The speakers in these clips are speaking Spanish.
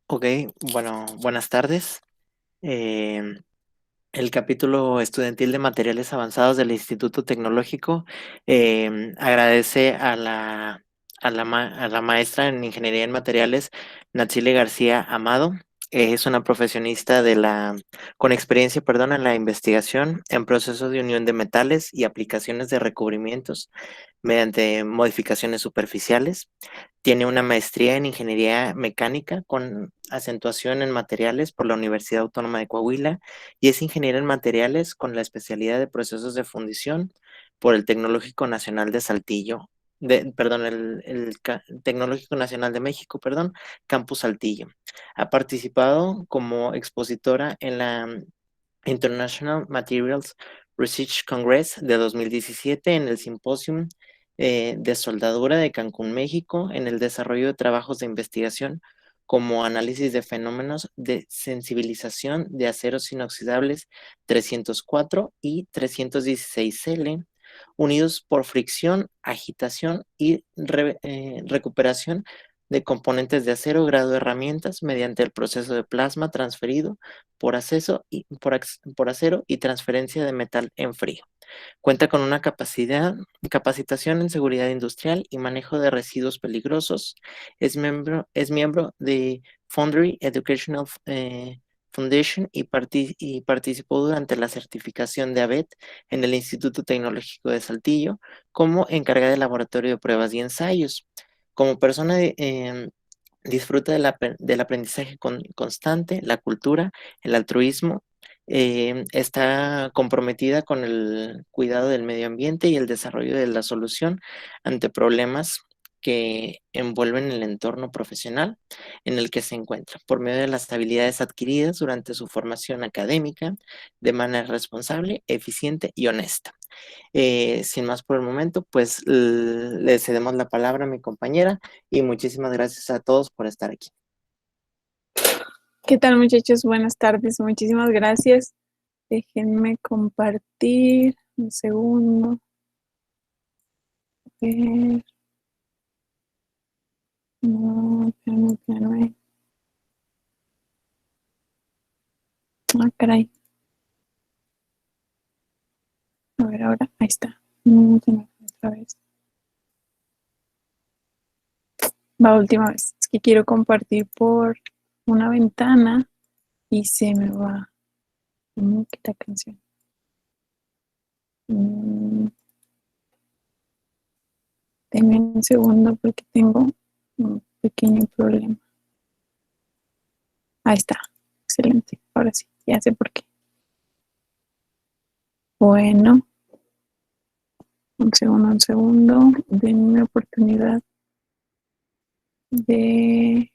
Ok, bueno, buenas tardes. Em, el capítulo estudiantil de materiales avanzados del Instituto Tecnológico agradece a la maestra en Ingeniería en Materiales, Natsile García Amado. Es una profesionista con experiencia, perdón, en la investigación en procesos de unión de metales y aplicaciones de recubrimientos mediante modificaciones superficiales. Tiene una maestría en ingeniería mecánica con acentuación en materiales por la Universidad Autónoma de Coahuila y es ingeniera en materiales con la especialidad de procesos de fundición por el Tecnológico Nacional de Saltillo. Perdón, Tecnológico Nacional de México, perdón, Campus Saltillo. Ha participado como expositora en la International Materials Research Congress de 2017 en el Simposium de Soldadura de Cancún, México, en el desarrollo de trabajos de investigación como análisis de fenómenos de sensibilización de aceros inoxidables 304 y 316L, unidos por fricción, agitación y recuperación de componentes de acero grado de herramientas mediante el proceso de plasma transferido por acero y transferencia de metal en frío. Cuenta con una capacitación en seguridad industrial y manejo de residuos peligrosos. Es miembro de Foundry Educational Foundation y participó durante la certificación de ABET en el Instituto Tecnológico de Saltillo como encargada de laboratorio de pruebas y ensayos. Como persona disfruta del aprendizaje constante, la cultura, el altruismo. Está comprometida con el cuidado del medio ambiente y el desarrollo de la solución ante problemas que envuelven el entorno profesional en el que se encuentra, por medio de las habilidades adquiridas durante su formación académica, de manera responsable, eficiente y honesta. Sin más por el momento, pues le cedemos la palabra a mi compañera y muchísimas gracias a todos por estar aquí. ¿Qué tal, muchachos? Buenas tardes, muchísimas gracias. Déjenme compartir un segundo. A ver. No, espérame. Ah, caray. A ver, ahora, ahí está. Se me fue otra vez. Va, última vez. Es que quiero compartir por una ventana y se me va. ¿Qué canción? Denme un segundo porque tengo un pequeño problema. Ahí está. Excelente. Ahora sí, ya sé por qué. Bueno, un segundo. Denme oportunidad de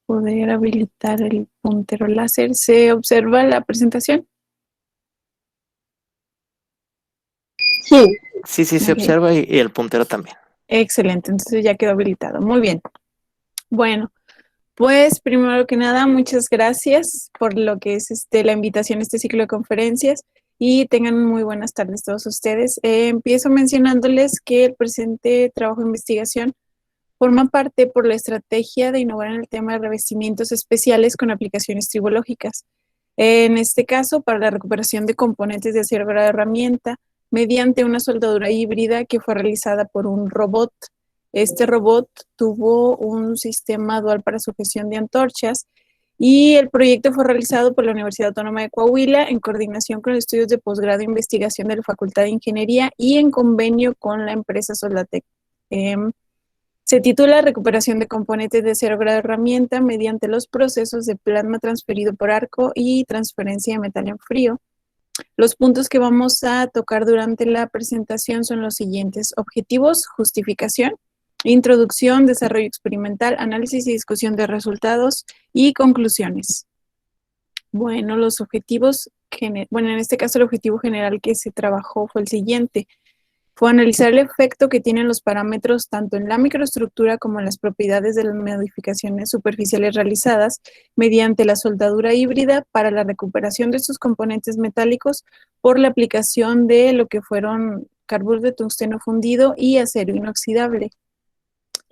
poder habilitar el puntero láser. ¿Se observa la presentación? Sí. Sí, sí, se Ok, observa y el puntero también. excelente, entonces ya quedó habilitado. Muy bien. Bueno, pues primero que nada, muchas gracias por lo que es la invitación a este ciclo de conferencias y tengan muy buenas tardes todos ustedes. Empiezo mencionándoles que el presente trabajo de investigación forma parte por la estrategia de innovar en el tema de revestimientos especiales con aplicaciones tribológicas. En este caso, para la recuperación de componentes de acero grado de herramienta mediante una soldadura híbrida que fue realizada por un robot. Este robot tuvo un sistema dual para sujeción de antorchas y el proyecto fue realizado por la Universidad Autónoma de Coahuila en coordinación con los estudios de posgrado e investigación de la Facultad de Ingeniería y en convenio con la empresa Soldatec. Se titula Recuperación de componentes de cero grado de herramienta mediante los procesos de plasma transferido por arco y transferencia de metal en frío. Los puntos que vamos a tocar durante la presentación son los siguientes: objetivos, justificación, introducción, desarrollo experimental, análisis y discusión de resultados y conclusiones. Bueno, los objetivos, en este caso el objetivo general que se trabajó fue el siguiente: fue analizar el efecto que tienen los parámetros tanto en la microestructura como en las propiedades de las modificaciones superficiales realizadas mediante la soldadura híbrida para la recuperación de estos componentes metálicos por la aplicación de lo que fueron carburo de tungsteno fundido y acero inoxidable.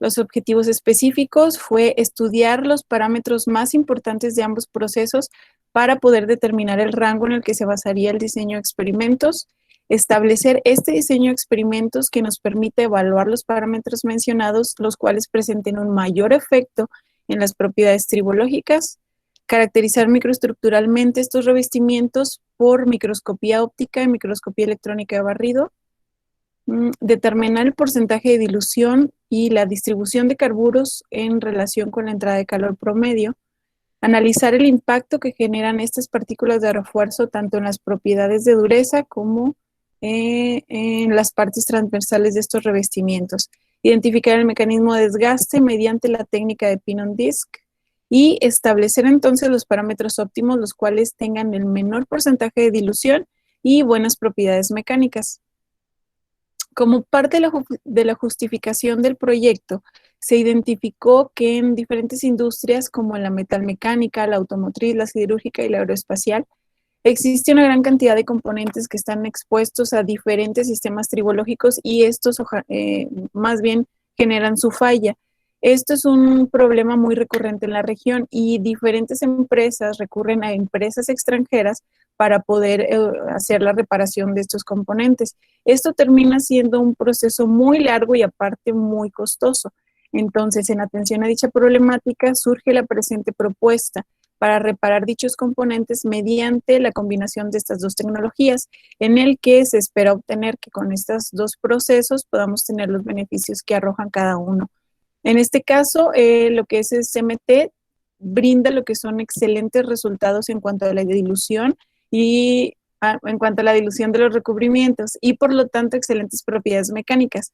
Los objetivos específicos fue estudiar los parámetros más importantes de ambos procesos para poder determinar el rango en el que se basaría el diseño de experimentos, establecer este diseño de experimentos que nos permite evaluar los parámetros mencionados, los cuales presenten un mayor efecto en las propiedades tribológicas, caracterizar microestructuralmente estos revestimientos por microscopía óptica y microscopía electrónica de barrido, determinar el porcentaje de dilución y la distribución de carburos en relación con la entrada de calor promedio, analizar el impacto que generan estas partículas de refuerzo tanto en las propiedades de dureza como en las partes transversales de estos revestimientos, identificar el mecanismo de desgaste mediante la técnica de pin-on-disc y establecer entonces los parámetros óptimos, los cuales tengan el menor porcentaje de dilución y buenas propiedades mecánicas. Como parte de la justificación del proyecto, se identificó que en diferentes industrias como en la metalmecánica, la automotriz, la siderúrgica y la aeroespacial, existe una gran cantidad de componentes que están expuestos a diferentes sistemas tribológicos y estos más bien generan su falla. Esto es un problema muy recurrente en la región y diferentes empresas recurren a empresas extranjeras para poder hacer la reparación de estos componentes. Esto termina siendo un proceso muy largo y aparte muy costoso. Entonces, en atención a dicha problemática, surge la presente propuesta para reparar dichos componentes mediante la combinación de estas dos tecnologías, en el que se espera obtener que con estos dos procesos podamos tener los beneficios que arrojan cada uno. En este caso, lo que es el CMT brinda lo que son excelentes resultados en cuanto a la dilución y en cuanto a la dilución de los recubrimientos y por lo tanto excelentes propiedades mecánicas.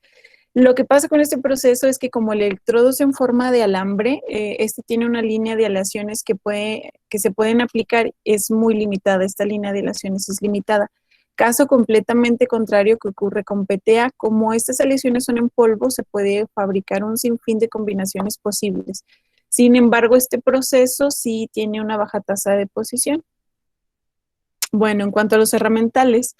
Lo que pasa con este proceso es que como el electrodo es en forma de alambre, este tiene una línea de aleaciones que se pueden aplicar, es muy limitada, esta línea de aleaciones es limitada. Caso completamente contrario que ocurre con PTA, como estas aleaciones son en polvo, se puede fabricar un sinfín de combinaciones posibles. Sin embargo, este proceso sí tiene una baja tasa de deposición. Bueno, en cuanto a los herramientales,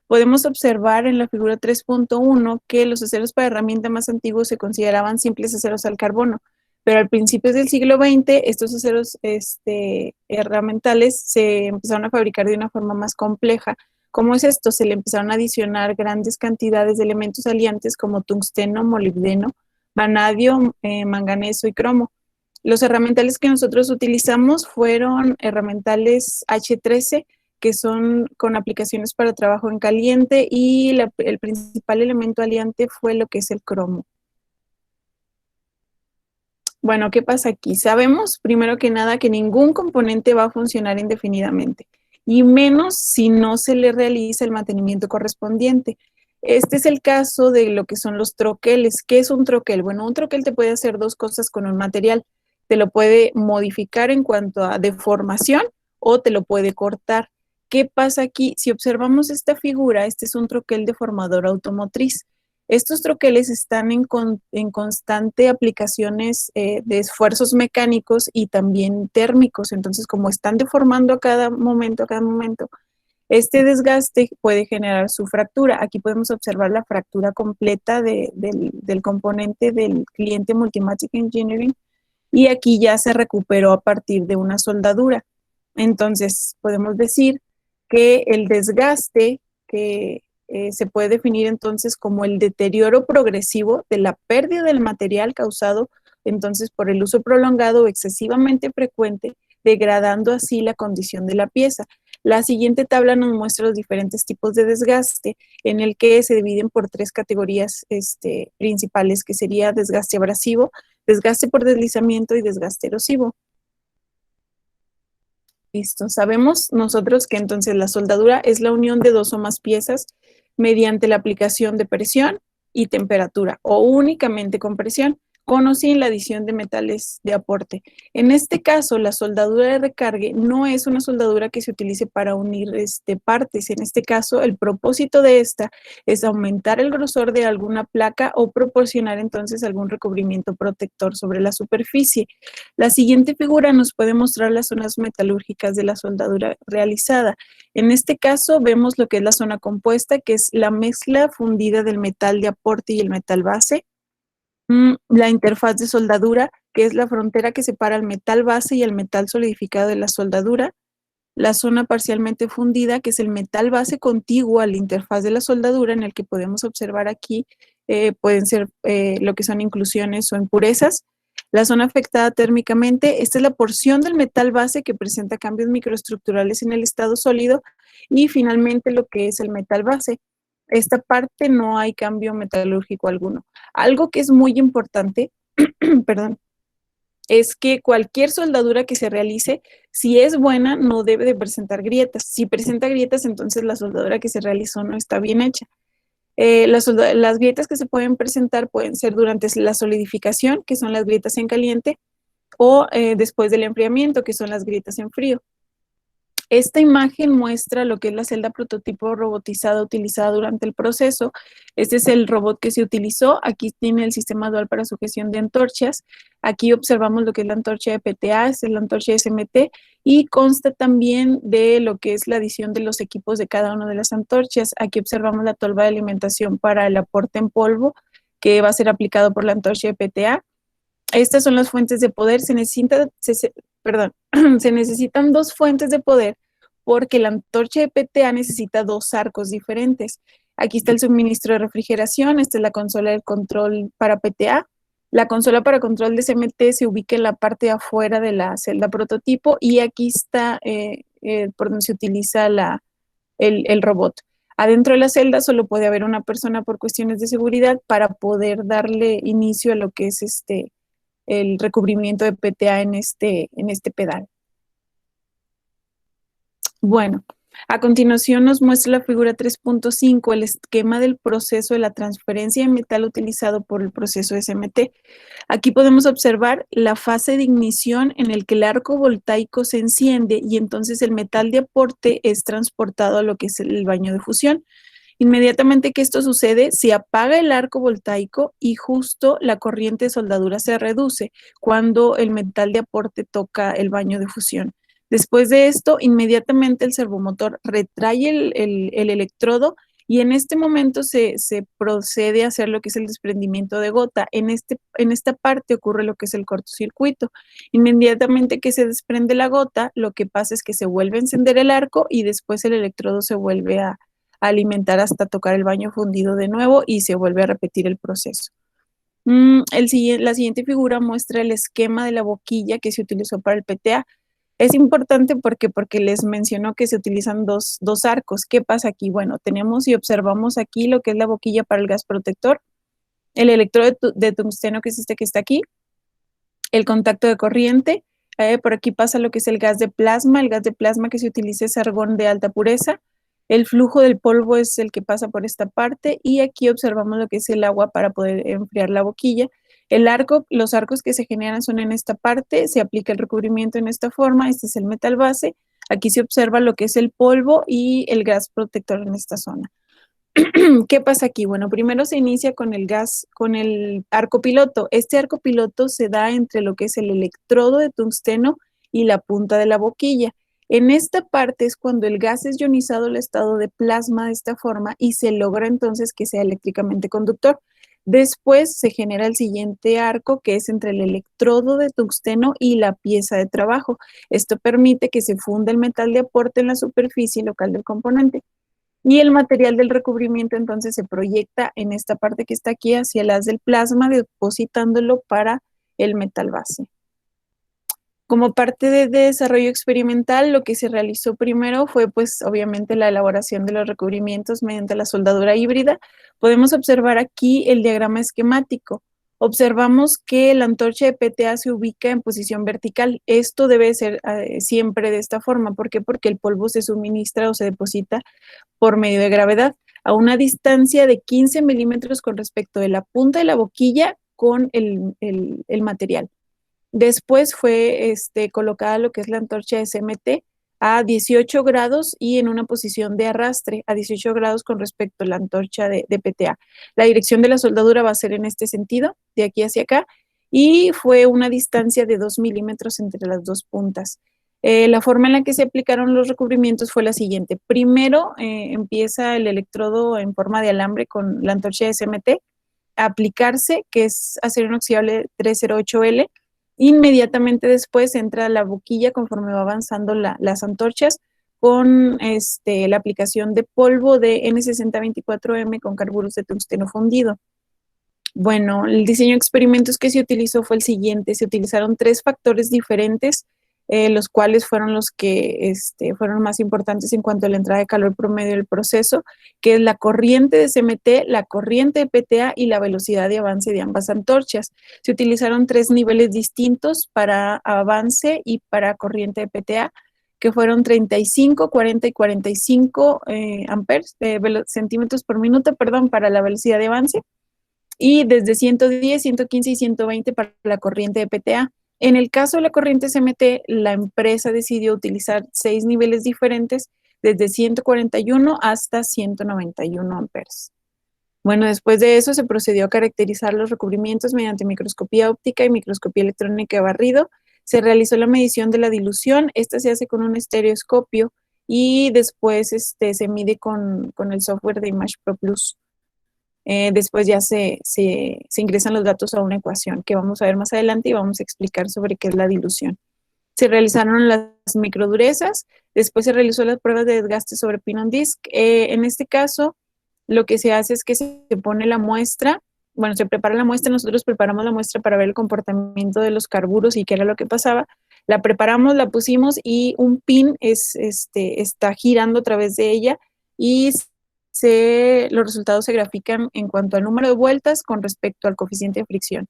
podemos observar en la figura 3.1 que los aceros para herramienta más antiguos se consideraban simples aceros al carbono, pero al principio del siglo XX estos aceros herramientales se empezaron a fabricar de una forma más compleja. ¿Cómo es esto? Se le empezaron a adicionar grandes cantidades de elementos aliantes como tungsteno, molibdeno, vanadio, manganeso y cromo. Los herramientales que nosotros utilizamos fueron herramientales H13, que son con aplicaciones para trabajo en caliente y el principal elemento aliante fue lo que es el cromo. Bueno, ¿qué pasa aquí? Sabemos, primero que nada, que ningún componente va a funcionar indefinidamente, y menos si no se le realiza el mantenimiento correspondiente. Este es el caso de lo que son los troqueles. ¿Qué es un troquel? Bueno, un troquel te puede hacer dos cosas con un material. Te lo puede modificar en cuanto a deformación o te lo puede cortar. ¿Qué pasa aquí? Si observamos esta figura, este es un troquel deformador automotriz. Estos troqueles están en constante aplicaciones de esfuerzos mecánicos y también térmicos. Entonces, como están deformando a cada momento, este desgaste puede generar su fractura. Aquí podemos observar la fractura completa del componente del cliente Multimatic Engineering y aquí ya se recuperó a partir de una soldadura. Entonces, podemos decir que el desgaste que se puede definir entonces como el deterioro progresivo de la pérdida del material causado entonces por el uso prolongado o excesivamente frecuente, degradando así la condición de la pieza. La siguiente tabla nos muestra los diferentes tipos de desgaste en el que se dividen por tres categorías principales, que sería desgaste abrasivo, desgaste por deslizamiento y desgaste erosivo. Listo. Sabemos nosotros que entonces la soldadura es la unión de dos o más piezas mediante la aplicación de presión y temperatura o únicamente con presión, con o sin la adición de metales de aporte. En este caso, la soldadura de recargue no es una soldadura que se utilice para unir partes. En este caso, el propósito de esta es aumentar el grosor de alguna placa o proporcionar entonces algún recubrimiento protector sobre la superficie. La siguiente figura nos puede mostrar las zonas metalúrgicas de la soldadura realizada. En este caso vemos lo que es la zona compuesta, que es la mezcla fundida del metal de aporte y el metal base. La interfaz de soldadura, que es la frontera que separa el metal base y el metal solidificado de la soldadura. La zona parcialmente fundida, que es el metal base contiguo a la interfaz de la soldadura, en el que podemos observar aquí, pueden ser lo que son inclusiones o impurezas. La zona afectada térmicamente, esta es la porción del metal base que presenta cambios microestructurales en el estado sólido. Y finalmente lo que es el metal base. Esta parte no hay cambio metalúrgico alguno. Algo que es muy importante, perdón, es que cualquier soldadura que se realice, si es buena, no debe de presentar grietas. Si presenta grietas, entonces la soldadura que se realizó no está bien hecha. Las grietas que se pueden presentar pueden ser durante la solidificación, que son las grietas en caliente, o después del enfriamiento, que son las grietas en frío. Esta imagen muestra lo que es la celda prototipo robotizada utilizada durante el proceso. Este es el robot que se utilizó. Aquí tiene el sistema dual para sujeción de antorchas. Aquí observamos lo que es la antorcha de PTA, esta es la antorcha de SMT, y consta también de lo que es la adición de los equipos de cada una de las antorchas. Aquí observamos la tolva de alimentación para el aporte en polvo, que va a ser aplicado por la antorcha de PTA. Estas son las fuentes de poder. Se necesitan dos fuentes de poder porque la antorcha de PTA necesita dos arcos diferentes. Aquí está el suministro de refrigeración, esta es la consola de control para PTA. La consola para control de CMT se ubica en la parte de afuera de la celda prototipo y aquí está por donde se utiliza el robot. Adentro de la celda solo puede haber una persona por cuestiones de seguridad para poder darle inicio a lo que es el recubrimiento de PTA en este pedal. Bueno, a continuación nos muestra la figura 3.5, el esquema del proceso de la transferencia de metal utilizado por el proceso SMT. Aquí podemos observar la fase de ignición en el que el arco voltaico se enciende y entonces el metal de aporte es transportado a lo que es el baño de fusión. Inmediatamente que esto sucede, se apaga el arco voltaico y justo la corriente de soldadura se reduce cuando el metal de aporte toca el baño de fusión. Después de esto, inmediatamente el servomotor retrae el electrodo y en este momento se procede a hacer lo que es el desprendimiento de gota. En esta parte ocurre lo que es el cortocircuito. Inmediatamente que se desprende la gota, lo que pasa es que se vuelve a encender el arco y después el electrodo se vuelve a alimentar hasta tocar el baño fundido de nuevo y se vuelve a repetir el proceso. La siguiente figura muestra el esquema de la boquilla que se utilizó para el PTA. Es importante porque les mencionó que se utilizan dos arcos. ¿Qué pasa aquí? Bueno, tenemos y observamos aquí lo que es la boquilla para el gas protector, el electrodo de tungsteno, que es este que está aquí, el contacto de corriente. Por aquí pasa lo que es el gas de plasma. El gas de plasma que se utiliza es argón de alta pureza. El flujo del polvo es el que pasa por esta parte y aquí observamos lo que es el agua para poder enfriar la boquilla. Los arcos que se generan son en esta parte, se aplica el recubrimiento en esta forma, este es el metal base. Aquí se observa lo que es el polvo y el gas protector en esta zona. ¿Qué pasa aquí? Bueno, primero se inicia con con el arco piloto. Este arco piloto se da entre lo que es el electrodo de tungsteno y la punta de la boquilla. En esta parte es cuando el gas es ionizado al estado de plasma de esta forma y se logra entonces que sea eléctricamente conductor. Después se genera el siguiente arco que es entre el electrodo de tungsteno y la pieza de trabajo. Esto permite que se funda el metal de aporte en la superficie local del componente. Y el material del recubrimiento entonces se proyecta en esta parte que está aquí hacia el haz del plasma, depositándolo para el metal base. Como parte de desarrollo experimental, lo que se realizó primero fue pues obviamente la elaboración de los recubrimientos mediante la soldadura híbrida. Podemos observar aquí el diagrama esquemático. Observamos que la antorcha de PTA se ubica en posición vertical. Esto debe ser siempre de esta forma. ¿Por qué? Porque el polvo se suministra o se deposita por medio de gravedad a una distancia de 15 milímetros con respecto de la punta de la boquilla con el material. Después fue colocada lo que es la antorcha de CMT a 18 grados y en una posición de arrastre a 18 grados con respecto a la antorcha de PTA. La dirección de la soldadura va a ser en este sentido, de aquí hacia acá, y fue una distancia de 2 milímetros entre las dos puntas. La forma en la que se aplicaron los recubrimientos fue la siguiente. Primero empieza el electrodo en forma de alambre con la antorcha de CMT. aplicarse, que es acero inoxidable 308L. Inmediatamente después entra la boquilla conforme va avanzando las antorchas con la aplicación de polvo de N6024M con carburos de tungsteno fundido. Bueno, el diseño de experimentos que se utilizó fue el siguiente. Se utilizaron 3 factores diferentes, los cuales fueron los que fueron más importantes en cuanto a la entrada de calor promedio del proceso, que es la corriente de CMT, la corriente de PTA y la velocidad de avance de ambas antorchas. Se utilizaron 3 niveles distintos para avance y para corriente de PTA, que fueron 35, 40 y 45 centímetros por minuto, para la velocidad de avance, y desde 110, 115 y 120 para la corriente de PTA. En el caso de la corriente CMT, la empresa decidió utilizar 6 niveles diferentes, desde 141 hasta 191 amperes. Bueno, después de eso se procedió a caracterizar los recubrimientos mediante microscopía óptica y microscopía electrónica de barrido. Se realizó la medición de la dilución. Esta se hace con un estereoscopio y después se mide con el software de Image Pro Plus. Después ya se ingresan los datos a una ecuación que vamos a ver más adelante y vamos a explicar sobre qué es la dilución. Se realizaron las microdurezas, después se realizó las pruebas de desgaste sobre pin on disc. En este caso, lo que se hace es que se pone la muestra, bueno, se prepara la muestra, nosotros preparamos la muestra para ver el comportamiento de los carburos y qué era lo que pasaba. La preparamos, la pusimos y un pin está girando a través de ella y los resultados se grafican en cuanto al número de vueltas con respecto al coeficiente de fricción.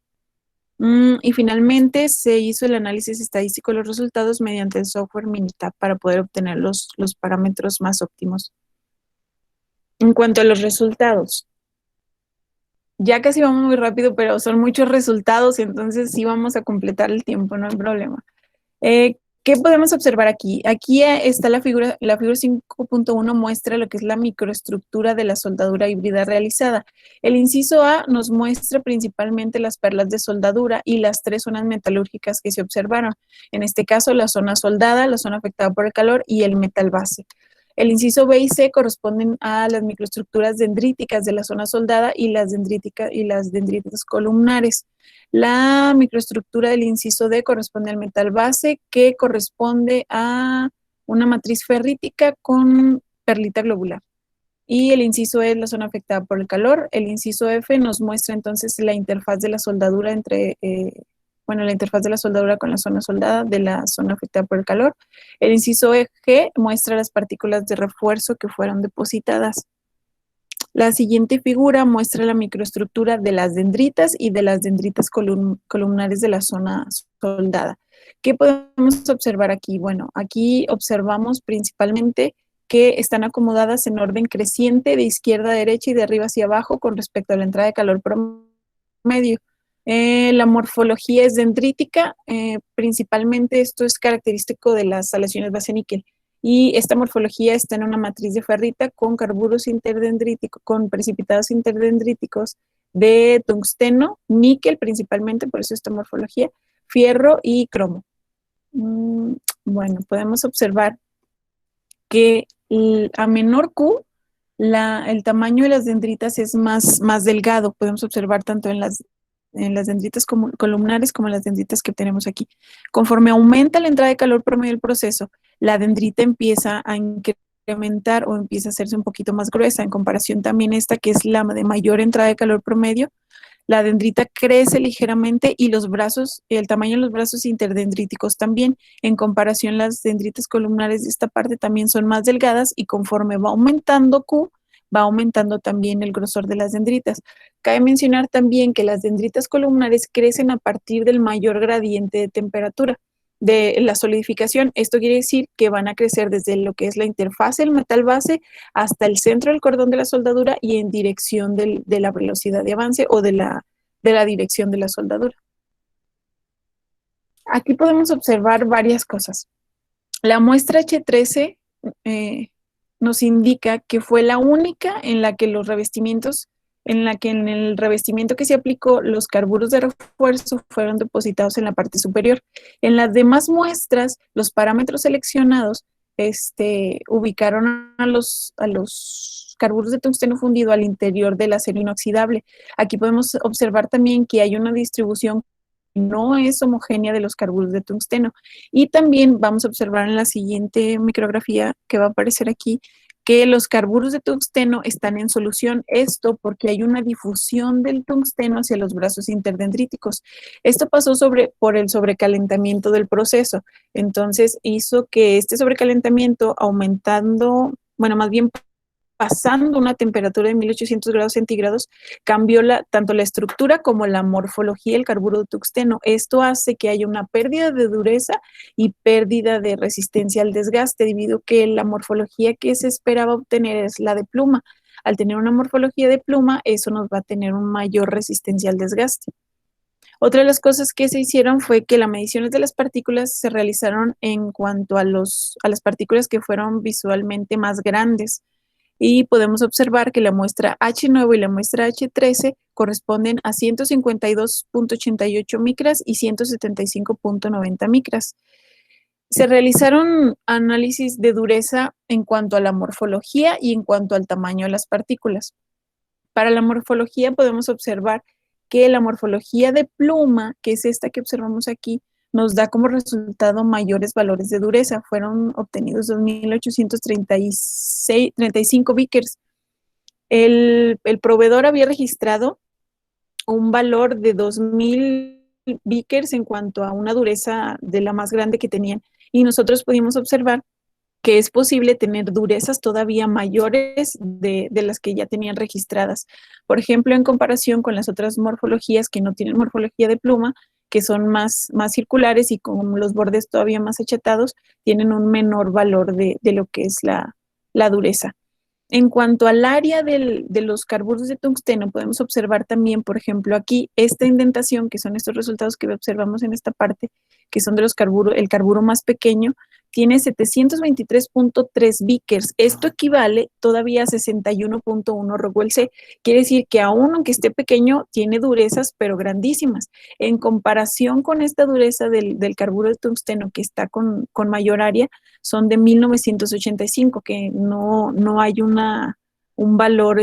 Y finalmente se hizo el análisis estadístico de los resultados mediante el software Minitab para poder obtener los parámetros más óptimos. En cuanto a los resultados, ya casi vamos muy rápido, pero son muchos resultados, entonces sí vamos a completar el tiempo, no hay problema. ¿Qué podemos observar aquí? Aquí está la figura 5.1 muestra lo que es la microestructura de la soldadura híbrida realizada. El inciso A nos muestra principalmente las perlas de soldadura y las 3 zonas metalúrgicas que se observaron. En este caso, la zona soldada, la zona afectada por el calor y el metal base. El inciso B y C corresponden a las microestructuras dendríticas de la zona soldada y las dendritas columnares. La microestructura del inciso D corresponde al metal base, que corresponde a una matriz ferrítica con perlita globular. Y el inciso E es la zona afectada por el calor. El inciso F nos muestra entonces la interfaz de la soldadura la interfaz de la soldadura con la zona soldada de la zona afectada por el calor. El inciso G muestra las partículas de refuerzo que fueron depositadas. La siguiente figura muestra la microestructura de las dendritas y de las dendritas columnares de la zona soldada. ¿Qué podemos observar aquí? Bueno, aquí observamos principalmente que están acomodadas en orden creciente de izquierda a derecha y de arriba hacia abajo con respecto a la entrada de calor promedio. La morfología es dendrítica, principalmente esto es característico de las aleaciones base níquel. Y esta morfología está en una matriz de ferrita con carburos interdendríticos, con precipitados interdendríticos de tungsteno, níquel principalmente, por eso esta morfología, fierro y cromo. Bueno, podemos observar que a menor Q, el tamaño de las dendritas es más delgado. Podemos observar tanto en las dendritas columnares como en las dendritas que tenemos aquí. Conforme aumenta la entrada de calor promedio del proceso, la dendrita empieza a incrementar o empieza a hacerse un poquito más gruesa. En comparación también esta, que es la de mayor entrada de calor promedio, la dendrita crece ligeramente y el tamaño de los brazos interdendríticos también. En comparación, las dendritas columnares de esta parte también son más delgadas y conforme va aumentando Q, va aumentando también el grosor de las dendritas. Cabe mencionar también que las dendritas columnares crecen a partir del mayor gradiente de temperatura de la solidificación. Esto quiere decir que van a crecer desde lo que es la interfaz del metal base hasta el centro del cordón de la soldadura y en dirección de la velocidad de avance o de la dirección de la soldadura. Aquí podemos observar varias cosas. La muestra H13 nos indica que fue la única en la que en el revestimiento que se aplicó, los carburos de refuerzo fueron depositados en la parte superior. En las demás muestras, los parámetros seleccionados ubicaron a los carburos de tungsteno fundido al interior del acero inoxidable. Aquí podemos observar también que hay una distribución que no es homogénea de los carburos de tungsteno. Y también vamos a observar en la siguiente micrografía que va a aparecer aquí que los carburos de tungsteno están en solución. Esto porque hay una difusión del tungsteno hacia los brazos interdendríticos. Esto pasó por el sobrecalentamiento del proceso. Entonces hizo que este sobrecalentamiento aumentando, bueno, más bien pasando una temperatura de 1800 grados centígrados, cambió tanto la estructura como la morfología del carburo de tungsteno. Esto hace que haya una pérdida de dureza y pérdida de resistencia al desgaste, debido a que la morfología que se esperaba obtener es la de pluma. Al tener una morfología de pluma, eso nos va a tener una mayor resistencia al desgaste. Otra de las cosas que se hicieron fue que las mediciones de las partículas se realizaron en cuanto a las partículas que fueron visualmente más grandes. Y podemos observar que la muestra H9 y la muestra H13 corresponden a 152.88 micras y 175.90 micras. Se realizaron análisis de dureza en cuanto a la morfología y en cuanto al tamaño de las partículas. Para la morfología podemos observar que la morfología de pluma, que es esta que observamos aquí, nos da como resultado mayores valores de dureza. Fueron obtenidos 2.835 Vickers. El proveedor había registrado un valor de 2.000 Vickers en cuanto a una dureza de la más grande que tenían. Y nosotros pudimos observar que es posible tener durezas todavía mayores de las que ya tenían registradas. Por ejemplo, en comparación con las otras morfologías que no tienen morfología de pluma, que son más circulares y con los bordes todavía más achatados, tienen un menor valor de lo que es la dureza. En cuanto al área de los carburos de tungsteno, podemos observar también, por ejemplo, aquí esta indentación, que son estos resultados que observamos en esta parte, que son de el carburo más pequeño, tiene 723.3 Vickers. Esto equivale todavía a 61.1 Rockwell C. Quiere decir que aún aunque esté pequeño, tiene durezas, pero grandísimas. En comparación con esta dureza del carburo de tungsteno, que está con mayor área, son de 1985, que no hay un valor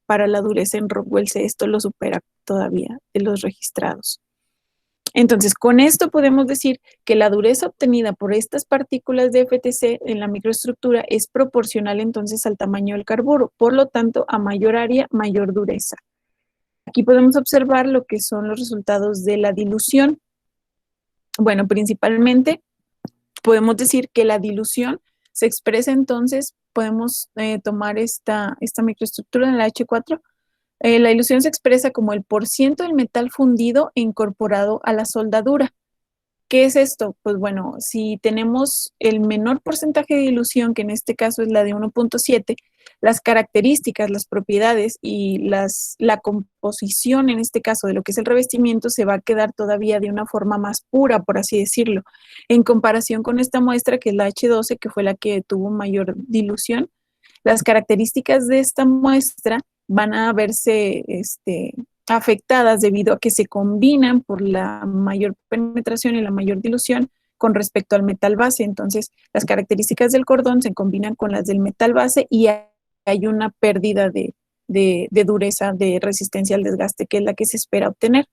para la dureza en Rockwell C. Esto lo supera todavía de los registrados. Entonces, con esto podemos decir que la dureza obtenida por estas partículas de FTC en la microestructura es proporcional entonces al tamaño del carburo, por lo tanto, a mayor área, mayor dureza. Aquí podemos observar lo que son los resultados de la dilución. Bueno, principalmente podemos decir que la dilución se expresa entonces, podemos tomar esta microestructura en la H4. La dilución se expresa como el porciento del metal fundido e incorporado a la soldadura. ¿Qué es esto? Pues bueno, si tenemos el menor porcentaje de dilución, que en este caso es la de 1.7, las características, las propiedades y la composición, en este caso, de lo que es el revestimiento, se va a quedar todavía de una forma más pura, por así decirlo, en comparación con esta muestra, que es la H12, que fue la que tuvo mayor dilución. Las características de esta muestra van a verse afectadas debido a que se combinan por la mayor penetración y la mayor dilución con respecto al metal base. Entonces, las características del cordón se combinan con las del metal base y hay una pérdida de dureza, de resistencia al desgaste, que es la que se espera obtener.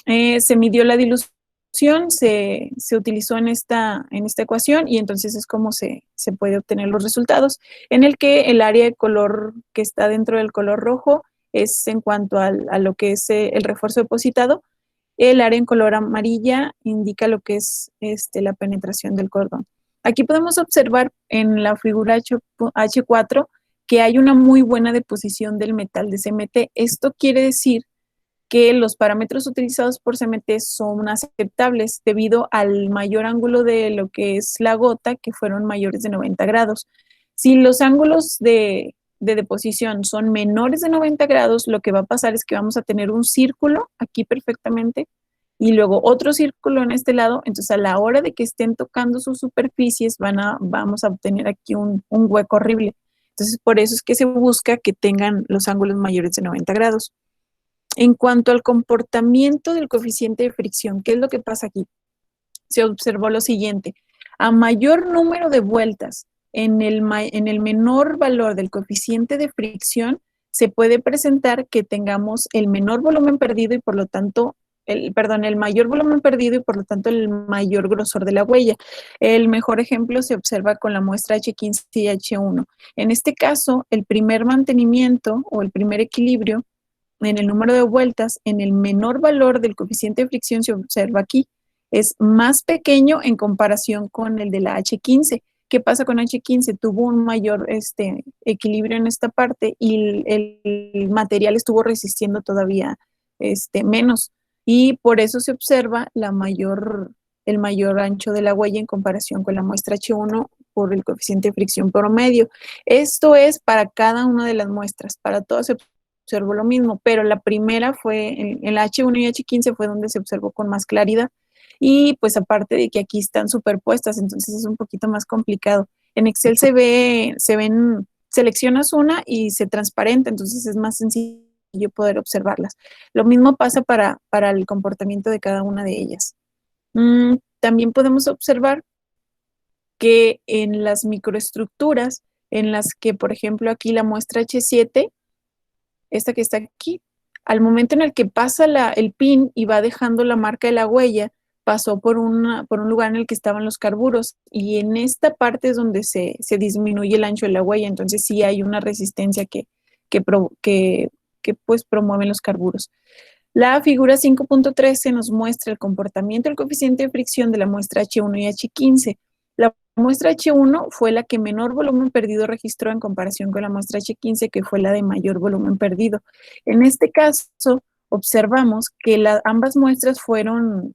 Se midió la dilución, se utilizó en esta ecuación y entonces es como se puede obtener los resultados, en el que el área de color que está dentro del color rojo es en cuanto a lo que es el refuerzo depositado. El área en color amarilla indica lo que es la penetración del cordón. Aquí podemos observar en la figura H4 que hay una muy buena deposición del metal de CMT. Esto quiere decir que los parámetros utilizados por CMT son aceptables debido al mayor ángulo de lo que es la gota, que fueron mayores de 90 grados. Si los ángulos de deposición son menores de 90 grados, lo que va a pasar es que vamos a tener un círculo aquí perfectamente y luego otro círculo en este lado. Entonces, a la hora de que estén tocando sus superficies, vamos a obtener aquí un hueco horrible. Entonces, por eso es que se busca que tengan los ángulos mayores de 90 grados. En cuanto al comportamiento del coeficiente de fricción, ¿qué es lo que pasa aquí? Se observó lo siguiente: a mayor número de vueltas en el menor valor del coeficiente de fricción se puede presentar que tengamos el menor volumen perdido y por lo tanto, el mayor volumen perdido y por lo tanto el mayor grosor de la huella. El mejor ejemplo se observa con la muestra H15 y H1. En este caso, el primer mantenimiento o el primer equilibrio en el número de vueltas, en el menor valor del coeficiente de fricción se observa aquí, es más pequeño en comparación con el de la H15. ¿Qué pasa con H15? Tuvo un mayor equilibrio en esta parte y el material estuvo resistiendo todavía menos. Y por eso se observa el mayor ancho de la huella en comparación con la muestra H1 por el coeficiente de fricción promedio. Esto es para cada una de las muestras, para todas se observó lo mismo, pero la primera fue en la H1 y H15 fue donde se observó con más claridad. Y pues aparte de que aquí están superpuestas, entonces es un poquito más complicado. En Excel seleccionas una y se transparenta, entonces es más sencillo poder observarlas. Lo mismo pasa para el comportamiento de cada una de ellas. También podemos observar que en las microestructuras, en las que, por ejemplo, aquí la muestra H7, esta que está aquí, al momento en el que pasa el pin y va dejando la marca de la huella, pasó por un lugar en el que estaban los carburos y en esta parte es donde se disminuye el ancho de la huella, entonces sí hay una resistencia que pues promueven los carburos. La figura 5.13 nos muestra el comportamiento del coeficiente de fricción de la muestra H1 y H15. La muestra H1 fue la que menor volumen perdido registró en comparación con la muestra H15, que fue la de mayor volumen perdido. En este caso, observamos que ambas muestras fueron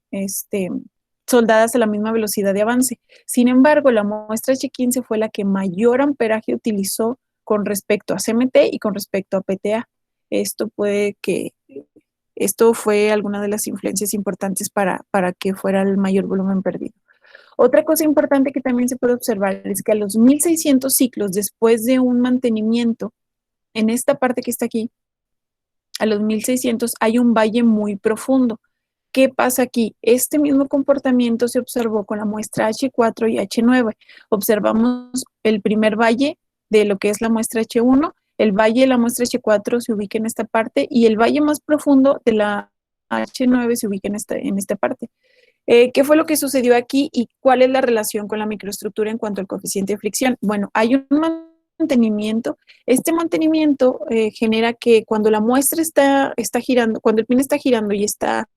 soldadas a la misma velocidad de avance. Sin embargo, la muestra H15 fue la que mayor amperaje utilizó con respecto a CMT y con respecto a PTA. Esto fue alguna de las influencias importantes para que fuera el mayor volumen perdido. Otra cosa importante que también se puede observar es que a los 1600 ciclos después de un mantenimiento, en esta parte que está aquí, a los 1600 hay un valle muy profundo. ¿Qué pasa aquí? Este mismo comportamiento se observó con la muestra H4 y H9. Observamos el primer valle de lo que es la muestra H1, el valle de la muestra H4 se ubica en esta parte y el valle más profundo de la H9 se ubica en esta parte. ¿Qué fue lo que sucedió aquí y cuál es la relación con la microestructura en cuanto al coeficiente de fricción? Bueno, hay un mantenimiento. Este mantenimiento genera que cuando la muestra está girando, cuando el pin está girando y está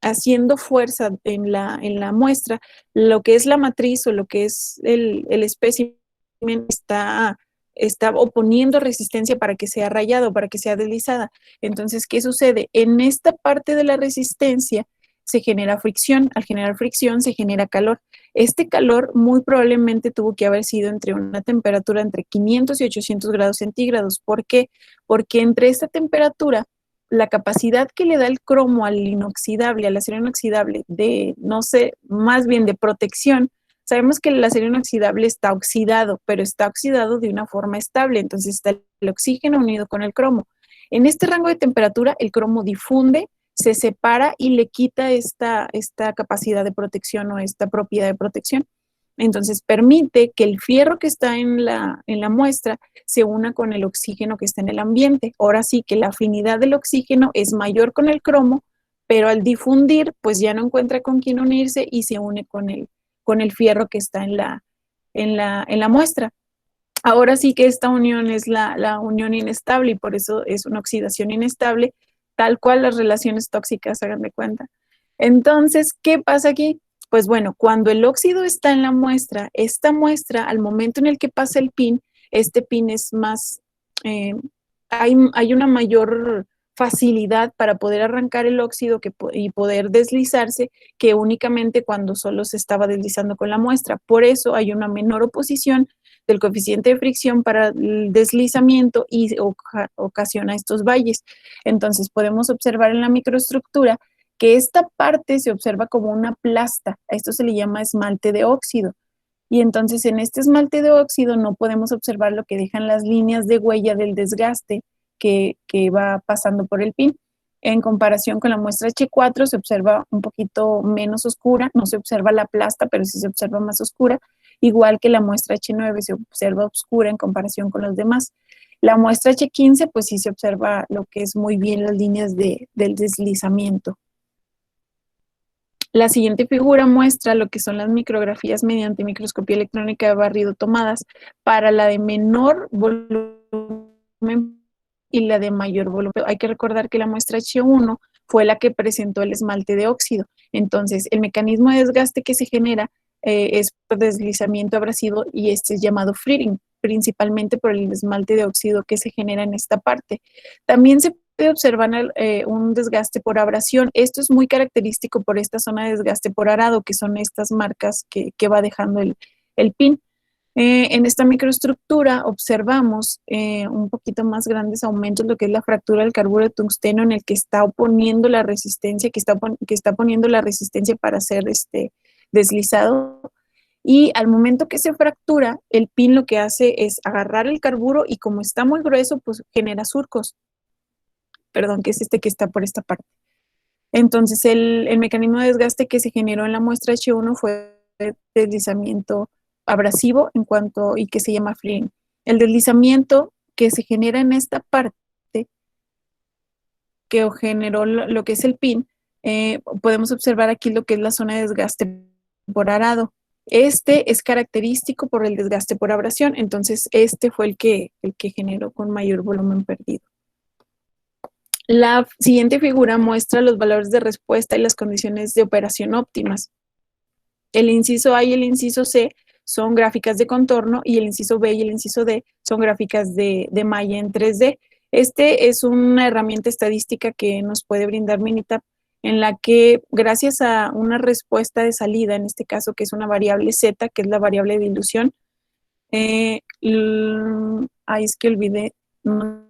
haciendo fuerza en la muestra, lo que es la matriz o lo que es el espécimen está oponiendo resistencia para que sea rayado, para que sea deslizada. Entonces, ¿qué sucede? En esta parte de la resistencia se genera fricción. Al generar fricción se genera calor. Este calor muy probablemente tuvo que haber sido entre una temperatura entre 500 y 800 grados centígrados. ¿Por qué? Porque entre esta temperatura la capacidad que le da el cromo al inoxidable, al acero inoxidable, más bien de protección. Sabemos que el acero inoxidable está oxidado, pero está oxidado de una forma estable, entonces está el oxígeno unido con el cromo. En este rango de temperatura, el cromo difunde, se separa y le quita esta capacidad de protección o esta propiedad de protección. Entonces permite que el fierro que está en la muestra se una con el oxígeno que está en el ambiente. Ahora sí que la afinidad del oxígeno es mayor con el cromo, pero al difundir, pues ya no encuentra con quién unirse y se une con el fierro que está en la muestra. Ahora sí que esta unión es la unión inestable y por eso es una oxidación inestable, tal cual las relaciones tóxicas, hagan de cuenta. Entonces, ¿qué pasa aquí? Pues bueno, cuando el óxido está en la muestra, esta muestra, al momento en el que pasa el pin, este pin es más, hay una mayor facilidad para poder arrancar el óxido y poder deslizarse que únicamente cuando solo se estaba deslizando con la muestra. Por eso hay una menor oposición del coeficiente de fricción para el deslizamiento y ocasiona estos valles. Entonces podemos observar en la microestructura que esta parte se observa como una plasta. A esto se le llama esmalte de óxido. Y entonces en este esmalte de óxido no podemos observar lo que dejan las líneas de huella del desgaste que va pasando por el pin. En comparación con la muestra H4 se observa un poquito menos oscura, no se observa la plasta, pero sí se observa más oscura. igual que la muestra H9 se observa oscura en comparación con los demás. La muestra H15, pues sí se observa lo que es muy bien las líneas del deslizamiento. La siguiente figura muestra lo que son las micrografías mediante microscopía electrónica de barrido tomadas para la de menor volumen y la de mayor volumen. Hay que recordar que la muestra H1 fue la que presentó el esmalte de óxido. Entonces, el mecanismo de desgaste que se genera es por deslizamiento abrasivo y este es llamado fritting, principalmente por el esmalte de óxido que se genera en esta parte. También se puede observar un desgaste por abrasión. Esto es muy característico por esta zona de desgaste por arado, que son estas marcas que va dejando el pin. En esta microestructura observamos un poquito más grandes aumentos, lo que es la fractura del carburo de tungsteno, en el que está oponiendo la resistencia, que está poniendo la resistencia para ser deslizado. Y al momento que se fractura, el pin lo que hace es agarrar el carburo y como está muy grueso, pues genera surcos. Perdón, que es este que está por esta parte. Entonces, el mecanismo de desgaste que se generó en la muestra H1 fue deslizamiento abrasivo y que se llama fritting. El deslizamiento que se genera en esta parte, que generó lo que es el pin, podemos observar aquí lo que es la zona de desgaste por arado. Este es característico por el desgaste por abrasión, entonces este fue el que generó con mayor volumen perdido. La siguiente figura muestra los valores de respuesta y las condiciones de operación óptimas. El inciso A y el inciso C son gráficas de contorno y el inciso B y el inciso D son gráficas de malla en 3D. Este es una herramienta estadística que nos puede brindar Minitab, en la que gracias a una respuesta de salida, en este caso que es una variable Z, que es la variable de dilución, es que olvidé, no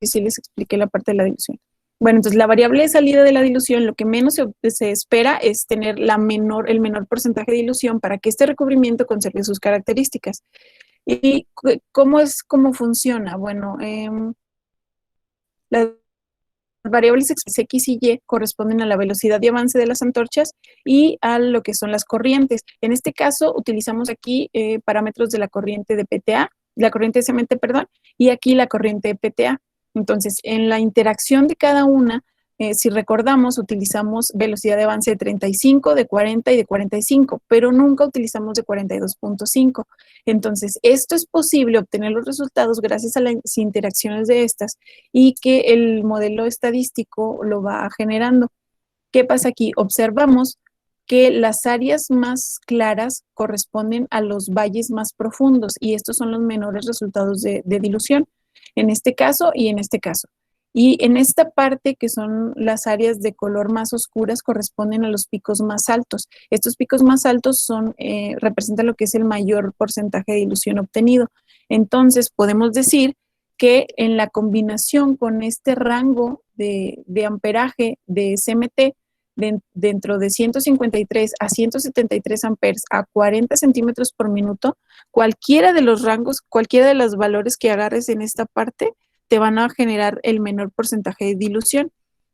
sé si les expliqué la parte de la dilución. Bueno, entonces la variable de salida de la dilución, lo que menos se espera es tener el menor porcentaje de dilución para que este recubrimiento conserve sus características. ¿Y cómo funciona? Bueno, las variables X y Y corresponden a la velocidad de avance de las antorchas y a lo que son las corrientes. En este caso, utilizamos aquí parámetros de la corriente de PTA, la corriente de CMT, perdón, y aquí la corriente de PTA. Entonces, en la interacción de cada una, si recordamos, utilizamos velocidad de avance de 35, de 40 y de 45, pero nunca utilizamos de 42.5. Entonces, esto es posible obtener los resultados gracias a las interacciones de estas y que el modelo estadístico lo va generando. ¿Qué pasa aquí? Observamos que las áreas más claras corresponden a los valles más profundos y estos son los menores resultados de dilución, en este caso y en este caso. Y en esta parte, que son las áreas de color más oscuras, corresponden a los picos más altos. Estos picos más altos representan lo que es el mayor porcentaje de dilución obtenido. Entonces, podemos decir que en la combinación con este rango de amperaje de CMT, dentro de 153 a 173 amperes a 40 centímetros por minuto, cualquiera de los rangos, cualquiera de los valores que agarres en esta parte, te van a generar el menor porcentaje de dilución.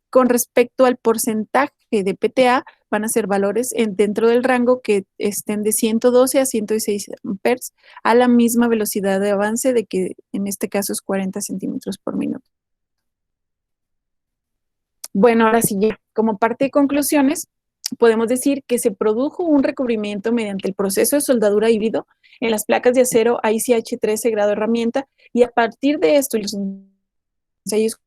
Con respecto al porcentaje de PTA, van a ser valores dentro del rango que estén de 112 a 116 amperes a la misma velocidad de avance de que en este caso es 40 centímetros por minuto. Bueno, ahora sí ya, como parte de conclusiones, podemos decir que se produjo un recubrimiento mediante el proceso de soldadura híbrido en las placas de acero ICH 13 grado herramienta y a partir de esto los ensayos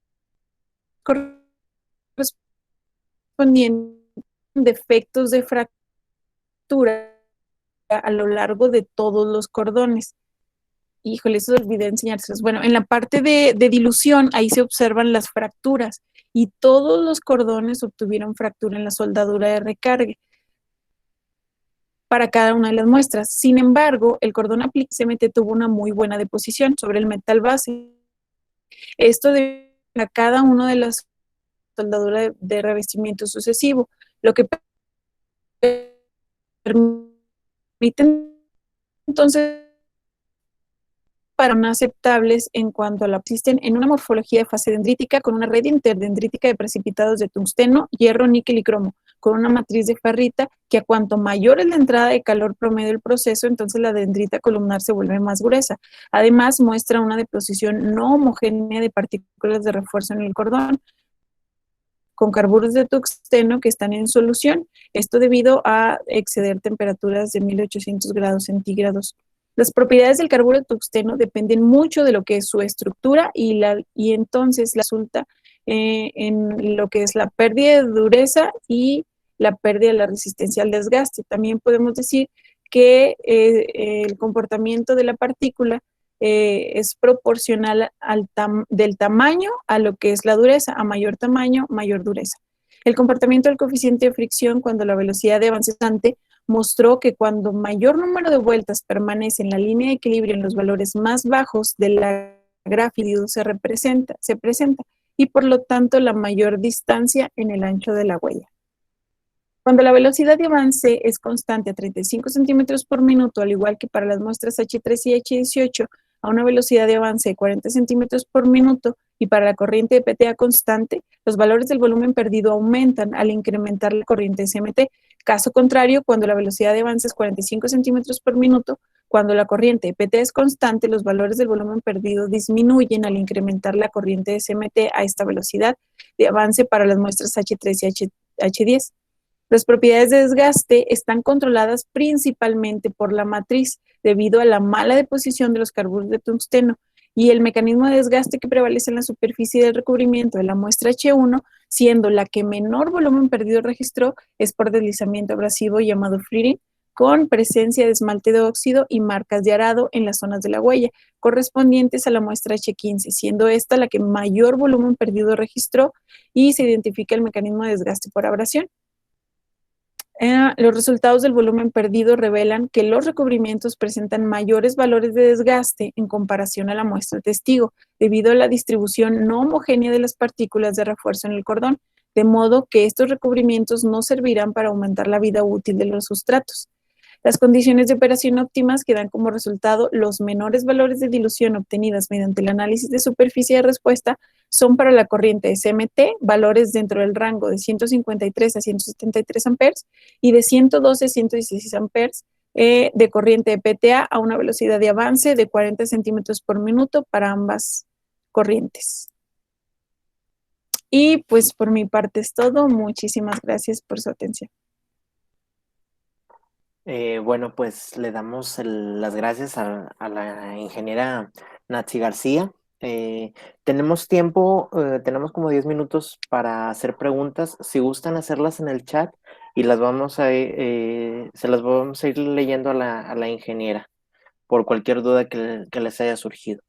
correspondientes defectos de fractura a lo largo de todos los cordones. Híjole, eso olvidé enseñárselos. Bueno, en la parte de dilución, ahí se observan las fracturas y todos los cordones obtuvieron fractura en la soldadura de recargue para cada una de las muestras. Sin embargo, el cordón aplique CMT tuvo una muy buena deposición sobre el metal base. Esto de a cada una de las soldaduras de revestimiento sucesivo, lo que permite entonces para no aceptables en cuanto a la existen en una morfología de fase dendrítica con una red interdendrítica de precipitados de tungsteno, hierro, níquel y cromo, con una matriz de ferrita que a cuanto mayor es la entrada de calor promedio del proceso, entonces la dendrita columnar se vuelve más gruesa. Además, muestra una deposición no homogénea de partículas de refuerzo en el cordón, con carburos de tungsteno que están en solución, esto debido a exceder temperaturas de 1800 grados centígrados. Las propiedades del carburo de tungsteno dependen mucho de lo que es su estructura y entonces resulta en lo que es la pérdida de dureza y la pérdida de la resistencia al desgaste. También podemos decir que el comportamiento de la partícula es proporcional del tamaño a lo que es la dureza. A mayor tamaño, mayor dureza. El comportamiento del coeficiente de fricción cuando la velocidad de avance constante mostró que cuando mayor número de vueltas permanece en la línea de equilibrio en los valores más bajos de la gráfica se presenta y por lo tanto la mayor distancia en el ancho de la huella. Cuando la velocidad de avance es constante a 35 centímetros por minuto, al igual que para las muestras H3 y H18, a una velocidad de avance de 40 centímetros por minuto y para la corriente de PTA constante, los valores del volumen perdido aumentan al incrementar la corriente SMT. Caso contrario, cuando la velocidad de avance es 45 centímetros por minuto, cuando la corriente de PTA es constante, los valores del volumen perdido disminuyen al incrementar la corriente SMT a esta velocidad de avance para las muestras H3 y H10. Las propiedades de desgaste están controladas principalmente por la matriz debido a la mala deposición de los carburos de tungsteno y el mecanismo de desgaste que prevalece en la superficie del recubrimiento de la muestra H1, siendo la que menor volumen perdido registró, es por deslizamiento abrasivo llamado fleering, con presencia de esmalte de óxido y marcas de arado en las zonas de la huella, correspondientes a la muestra H15, siendo esta la que mayor volumen perdido registró y se identifica el mecanismo de desgaste por abrasión. Los resultados del volumen perdido revelan que los recubrimientos presentan mayores valores de desgaste en comparación a la muestra testigo, debido a la distribución no homogénea de las partículas de refuerzo en el cordón, de modo que estos recubrimientos no servirán para aumentar la vida útil de los sustratos. Las condiciones de operación óptimas que dan como resultado los menores valores de dilución obtenidas mediante el análisis de superficie de respuesta son para la corriente SMT, valores dentro del rango de 153 a 173 amperes y de 112 a 116 amperes de corriente de PTA a una velocidad de avance de 40 centímetros por minuto para ambas corrientes. Y pues por mi parte es todo. Muchísimas gracias por su atención. Bueno, pues le damos las gracias a la ingeniera Natsi García. Tenemos tiempo, tenemos como 10 minutos para hacer preguntas. Si gustan hacerlas en el chat y se las vamos a ir leyendo a la ingeniera por cualquier duda que les haya surgido.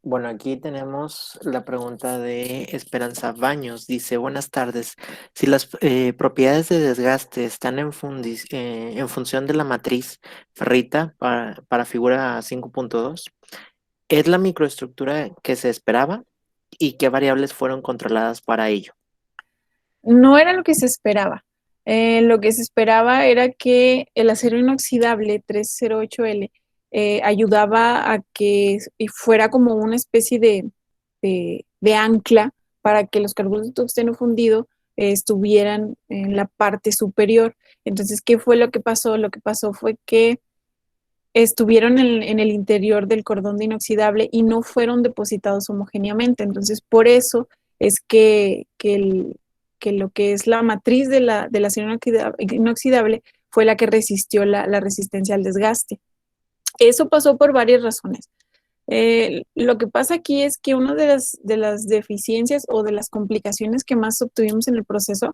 Bueno, aquí tenemos la pregunta de Esperanza Baños. Dice, buenas tardes. Si las propiedades de desgaste están en función de la matriz ferrita para figura 5.2, ¿es la microestructura que se esperaba? ¿Y qué variables fueron controladas para ello? No era lo que se esperaba. Lo que se esperaba era que el acero inoxidable 308L ayudaba a que fuera como una especie de ancla para que los carburos de tungsteno fundido estuvieran en la parte superior. Entonces, ¿qué fue lo que pasó? Lo que pasó fue que estuvieron en el interior del cordón de inoxidable y no fueron depositados homogéneamente. Entonces, por eso es que lo que es la matriz del acero inoxidable fue la que resistió la resistencia al desgaste. Eso pasó por varias razones. Lo que pasa aquí es que una de las deficiencias o de las complicaciones que más obtuvimos en el proceso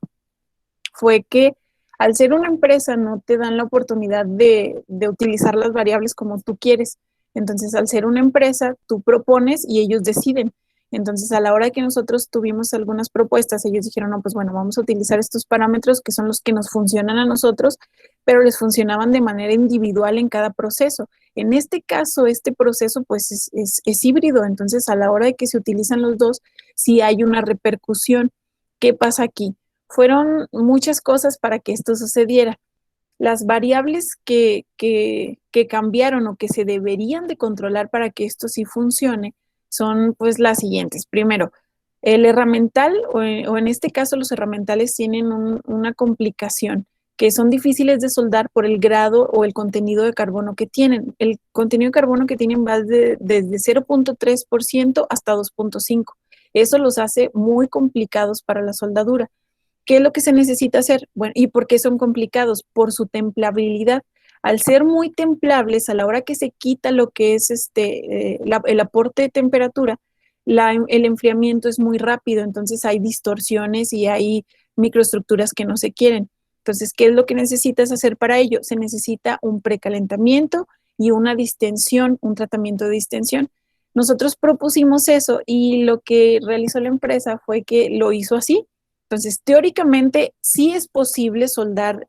fue que al ser una empresa no te dan la oportunidad de utilizar las variables como tú quieres. Entonces, al ser una empresa, tú propones y ellos deciden. Entonces, a la hora que nosotros tuvimos algunas propuestas, ellos dijeron, no, pues bueno, vamos a utilizar estos parámetros que son los que nos funcionan a nosotros, pero les funcionaban de manera individual en cada proceso. En este caso, este proceso pues es híbrido, entonces a la hora de que se utilizan los dos, sí hay una repercusión. ¿Qué pasa aquí? Fueron muchas cosas para que esto sucediera. Las variables que cambiaron o que se deberían de controlar para que esto sí funcione son pues las siguientes. Primero, el herramental, o en este caso los herramentales tienen una complicación, que son difíciles de soldar por el grado o el contenido de carbono que tienen. El contenido de carbono que tienen va desde 0.3% hasta 2.5%. Eso los hace muy complicados para la soldadura. ¿Qué es lo que se necesita hacer? Bueno, ¿y por qué son complicados? Por su templabilidad. Al ser muy templables, a la hora que se quita lo que es el aporte de temperatura, el enfriamiento es muy rápido, entonces hay distorsiones y hay microestructuras que no se quieren. Entonces, ¿qué es lo que necesitas hacer para ello? Se necesita un precalentamiento y una distensión, un tratamiento de distensión. Nosotros propusimos eso y lo que realizó la empresa fue que lo hizo así. Entonces, teóricamente sí es posible soldar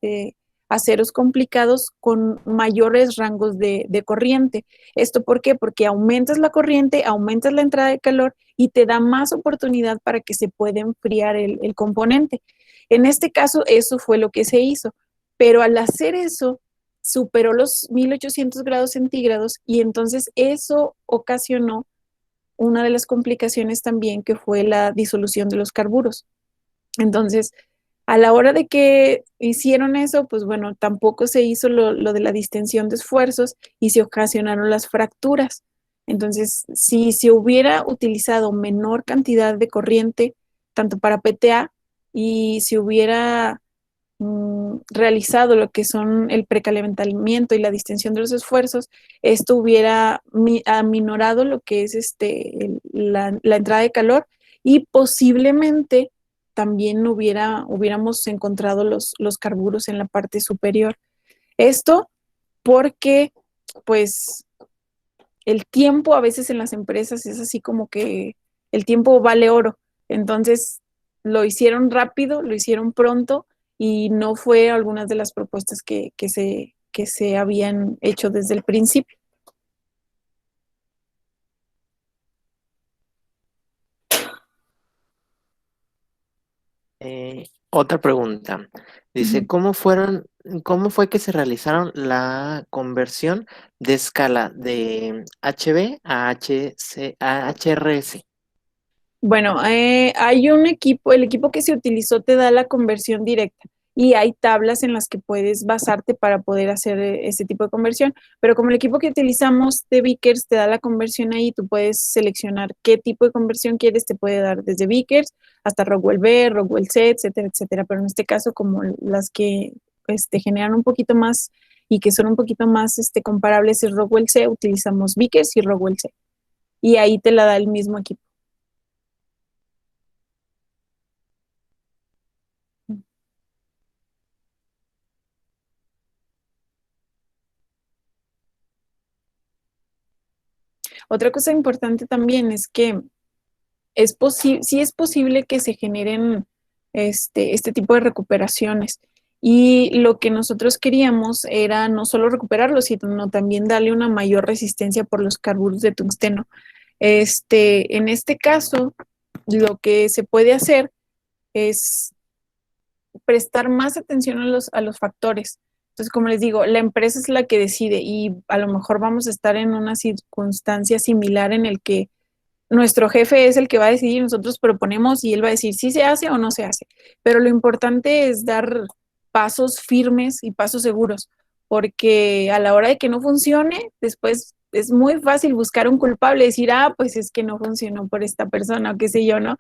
aceros complicados con mayores rangos de corriente. ¿Esto por qué? Porque aumentas la corriente, aumentas la entrada de calor y te da más oportunidad para que se pueda enfriar el componente. En este caso, eso fue lo que se hizo. Pero al hacer eso, superó los 1800 grados centígrados y entonces eso ocasionó una de las complicaciones también, que fue la disolución de los carburos. Entonces, a la hora de que hicieron eso, pues bueno, tampoco se hizo lo de la distensión de esfuerzos y se ocasionaron las fracturas. Entonces, si se hubiera utilizado menor cantidad de corriente, tanto para PTA, y se hubiera realizado lo que son el precalentamiento y la distensión de los esfuerzos, esto hubiera aminorado lo que es la entrada de calor y posiblemente también hubiéramos encontrado los carburos en la parte superior. Esto porque, pues, el tiempo a veces en las empresas es así como que el tiempo vale oro. Entonces, lo hicieron rápido, lo hicieron pronto y no fue algunas de las propuestas que se habían hecho desde el principio. Otra pregunta. Dice, Ujú. cómo fue que se realizaron la conversión de escala de HB a HRS? Bueno, hay un equipo, el equipo que se utilizó te da la conversión directa y hay tablas en las que puedes basarte para poder hacer este tipo de conversión, pero como el equipo que utilizamos de Vickers te da la conversión ahí, tú puedes seleccionar qué tipo de conversión quieres, te puede dar desde Vickers hasta Rockwell B, Rockwell C, etcétera, etcétera, pero en este caso como las que generan un poquito más y que son un poquito más comparables es Rockwell C, utilizamos Vickers y Rockwell C y ahí te la da el mismo equipo. Otra cosa importante también es que sí es posible que se generen este tipo de recuperaciones. Y lo que nosotros queríamos era no solo recuperarlo, sino también darle una mayor resistencia por los carburos de tungsteno. En este caso, lo que se puede hacer es prestar más atención a los factores. Entonces, como les digo, la empresa es la que decide y a lo mejor vamos a estar en una circunstancia similar en el que nuestro jefe es el que va a decidir, nosotros proponemos y él va a decir si se hace o no se hace. Pero lo importante es dar pasos firmes y pasos seguros, porque a la hora de que no funcione, después es muy fácil buscar un culpable, decir, ah, pues es que no funcionó por esta persona o qué sé yo, ¿no?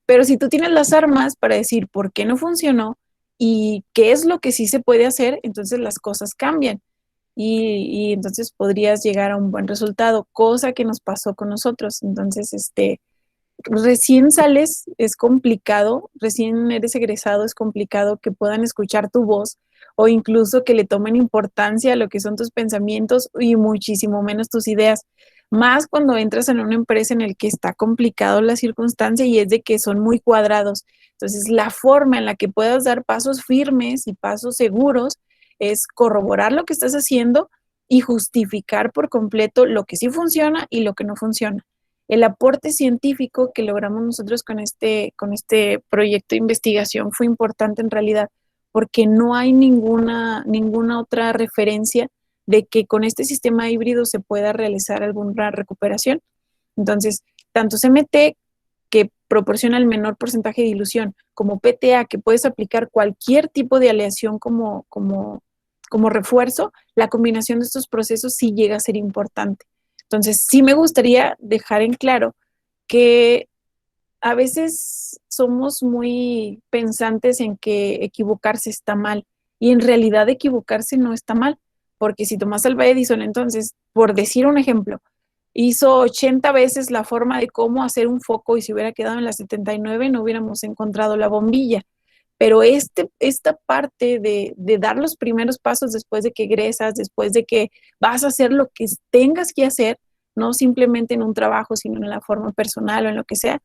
Pero si tú tienes las armas para decir por qué no funcionó y qué es lo que sí se puede hacer, entonces las cosas cambian y entonces podrías llegar a un buen resultado, cosa que nos pasó con nosotros. Entonces, recién sales es complicado, recién eres egresado es complicado que puedan escuchar tu voz o incluso que le tomen importancia a lo que son tus pensamientos y muchísimo menos tus ideas. Más cuando entras en una empresa en el que está complicado la circunstancia y es de que son muy cuadrados. Entonces, la forma en la que puedas dar pasos firmes y pasos seguros es corroborar lo que estás haciendo y justificar por completo lo que sí funciona y lo que no funciona. El aporte científico que logramos nosotros con este proyecto de investigación fue importante en realidad, porque no hay ninguna otra referencia de que con este sistema híbrido se pueda realizar alguna recuperación. Entonces, tanto CMT, que proporciona el menor porcentaje de dilución, como PTA, que puedes aplicar cualquier tipo de aleación como refuerzo, la combinación de estos procesos sí llega a ser importante. Entonces, sí me gustaría dejar en claro que a veces somos muy pensantes en que equivocarse está mal y en realidad equivocarse no está mal, porque si Tomás Alva Edison, entonces, por decir un ejemplo, hizo 80 veces la forma de cómo hacer un foco y se hubiera quedado en la 79, no hubiéramos encontrado la bombilla. Pero esta parte de dar los primeros pasos después de que egresas, después de que vas a hacer lo que tengas que hacer, no simplemente en un trabajo, sino en la forma personal o en lo que sea,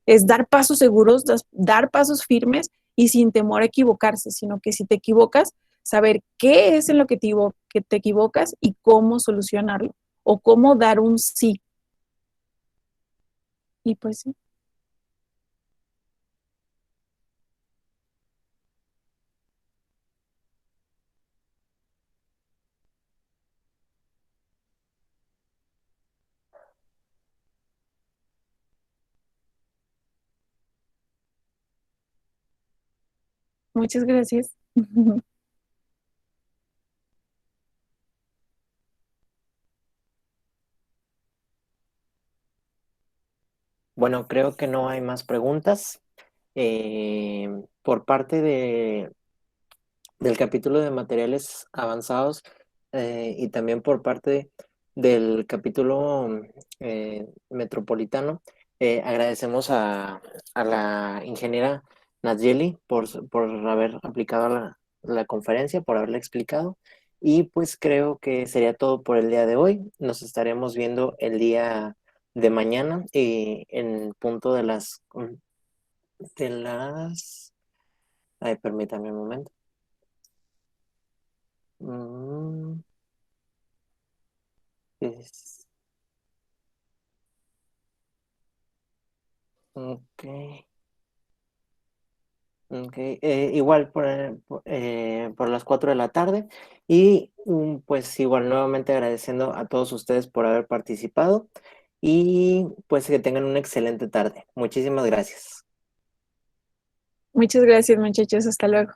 es dar pasos seguros, dar pasos firmes y sin temor a equivocarse, sino que si te equivocas, saber qué es en lo que te equivocas y cómo solucionarlo o cómo dar un sí. Y pues sí, muchas gracias. Bueno, creo que no hay más preguntas. Por parte del capítulo de materiales avanzados y también por parte del capítulo metropolitano, agradecemos a la ingeniera Nayeli por haber aplicado la conferencia, por haberla explicado. Y pues creo que sería todo por el día de hoy. Nos estaremos viendo el día de mañana en punto de las. Ay, permítame un momento. Mm, es- ok, ok. Igual por las 4 de la tarde. Y pues igual nuevamente agradeciendo a todos ustedes por haber participado. Y pues que tengan una excelente tarde. Muchísimas gracias. Muchas gracias, muchachos. Hasta luego.